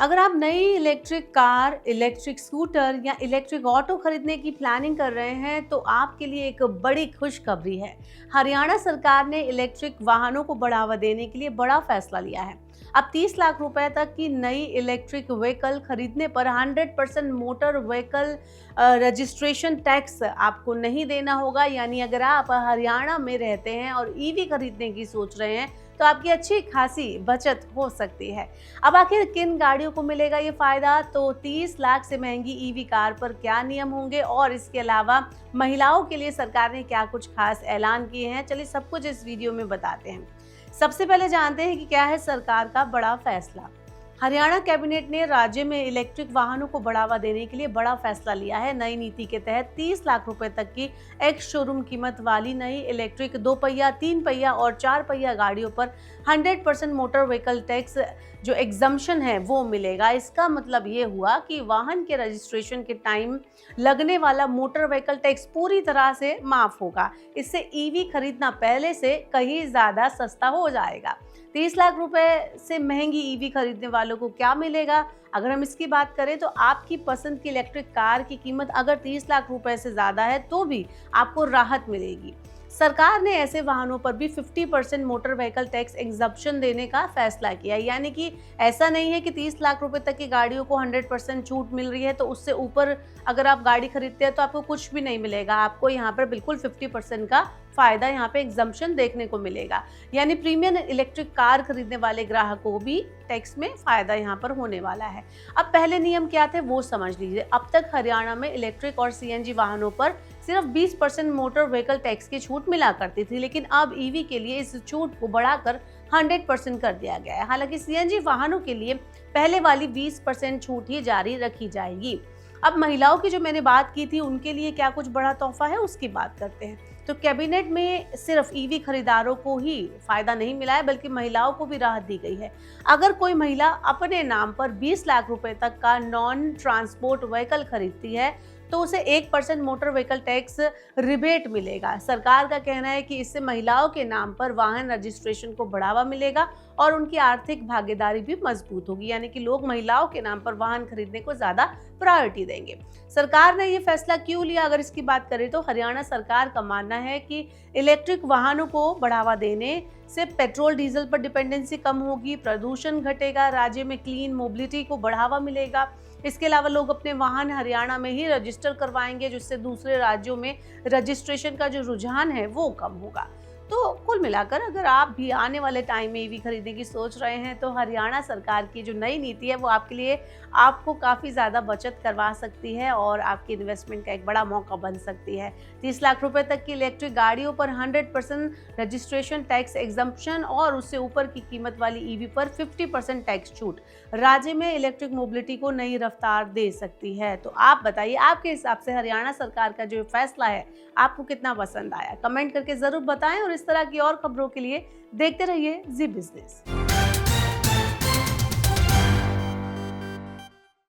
अगर आप नई इलेक्ट्रिक कार, इलेक्ट्रिक स्कूटर या इलेक्ट्रिक ऑटो खरीदने की प्लानिंग कर रहे हैं तो आपके लिए एक बड़ी खुशखबरी है। हरियाणा सरकार ने इलेक्ट्रिक वाहनों को बढ़ावा देने के लिए बड़ा फैसला लिया है। अब 30 लाख रुपए तक की नई इलेक्ट्रिक व्हीकल खरीदने पर 100% मोटर व्हीकल रजिस्ट्रेशन टैक्स आपको नहीं देना होगा। यानी अगर आप हरियाणा में रहते हैं और ईवी खरीदने की सोच रहे हैं तो आपकी अच्छी खासी बचत हो सकती है। अब आखिर किन गाड़ियों को मिलेगा ये फायदा, तो 30 लाख से महंगी ईवी कार पर क्या नियम होंगे और इसके अलावा महिलाओं के लिए सरकार ने क्या कुछ खास ऐलान किए हैं, चलिए सब कुछ इस वीडियो में बताते हैं। सबसे पहले जानते हैं कि क्या है सरकार का बड़ा फैसला। हरियाणा कैबिनेट ने राज्य में इलेक्ट्रिक वाहनों को बढ़ावा देने के लिए बड़ा फैसला लिया है। नई नीति के तहत 30 लाख रुपए तक की एक्स शोरूम कीमत वाली नई इलेक्ट्रिक 2 पहिया, 3 पहिया और 4 पहिया गाड़ियों पर 100% मोटर व्हीकल टैक्स जो एग्जम्पशन है वो मिलेगा। इसका मतलब ये हुआ कि वाहन के रजिस्ट्रेशन के टाइम लगने वाला मोटर व्हीकल टैक्स पूरी तरह से माफ होगा। इससे ईवी खरीदना पहले से कहीं ज्यादा सस्ता हो जाएगा। 30 लाख रुपए से महंगी ईवी खरीदने वालों को क्या मिलेगा? अगर हम इसकी बात करें तो आपकी पसंद की इलेक्ट्रिक कार की कीमत अगर 30 लाख रुपए से ज़्यादा है तो भी आपको राहत मिलेगी। सरकार ने ऐसे वाहनों पर भी 50% मोटर व्हीकल टैक्स एग्जम्पशन देने का फैसला किया। यानी कि ऐसा नहीं है कि 30 लाख रुपए तक की गाड़ियों को 100% छूट मिल रही है तो उससे ऊपर अगर आप गाड़ी खरीदते हैं तो आपको कुछ भी नहीं मिलेगा। आपको यहाँ पर बिल्कुल 50% का फायदा यहाँ पे एग्जम्पशन देखने को मिलेगा। यानी प्रीमियम इलेक्ट्रिक कार खरीदने वाले ग्राहकों को भी टैक्स में फायदा यहाँ पर होने वाला है। अब पहले नियम क्या थे वो समझ लीजिए। अब तक हरियाणा में इलेक्ट्रिक और सीएनजी वाहनों पर सिर्फ 20% मोटर व्हीकल टैक्स की छूट मिला करती थी, लेकिन अब ईवी के लिए इस छूट को बढ़ाकर 100% कर दिया गया है। हालांकि सीएनजी वाहनों के लिए पहले वाली 20% छूट ही जारी रखी जाएगी। अब महिलाओं की जो मैंने बात की थी उनके लिए क्या कुछ बड़ा तोहफा है उसकी बात करते हैं। तो कैबिनेट में सिर्फ ईवी खरीदारों को ही फायदा नहीं मिला है बल्कि महिलाओं को भी राहत दी गई है। अगर कोई महिला अपने नाम पर 20 लाख रुपए तक का नॉन ट्रांसपोर्ट व्हीकल खरीदती है तो उसे 1% मोटर व्हीकल टैक्स रिबेट मिलेगा। सरकार का कहना है कि इससे महिलाओं के नाम पर वाहन रजिस्ट्रेशन को बढ़ावा मिलेगा और उनकी आर्थिक भागीदारी भी मजबूत होगी। यानी कि लोग महिलाओं के नाम पर वाहन खरीदने को ज्यादा प्रायोरिटी देंगे। सरकार ने ये फैसला क्यों लिया, अगर इसकी बात करें तो हरियाणा सरकार का मानना है कि इलेक्ट्रिक वाहनों को बढ़ावा देने से पेट्रोल डीजल पर डिपेंडेंसी कम होगी, प्रदूषण घटेगा, राज्य में क्लीन मोबिलिटी को बढ़ावा मिलेगा। इसके अलावा लोग अपने वाहन हरियाणा में ही रजिस्टर करवाएंगे जिससे दूसरे राज्यों में रजिस्ट्रेशन का जो रुझान है वो कम होगा। तो कुल मिलाकर अगर आप भी आने वाले टाइम में ईवी खरीदने की सोच रहे हैं तो हरियाणा सरकार की जो नई नीति है वो आपके लिए आपको काफ़ी ज़्यादा बचत करवा सकती है और आपकी इन्वेस्टमेंट का एक बड़ा मौका बन सकती है। 30 लाख रुपए तक की इलेक्ट्रिक गाड़ियों पर 100% रजिस्ट्रेशन टैक्स एग्जम्पशन और उससे ऊपर की कीमत वाली ईवी पर 50% टैक्स छूट राज्य में इलेक्ट्रिक मोबिलिटी को नई रफ्तार दे सकती है। तो आप बताइए आपके हिसाब से हरियाणा सरकार का जो फैसला है आपको कितना पसंद आया? कमेंट करके ज़रूर बताएं और इस तरह की और खबरों के लिए देखते रहिए जी बिजनेस।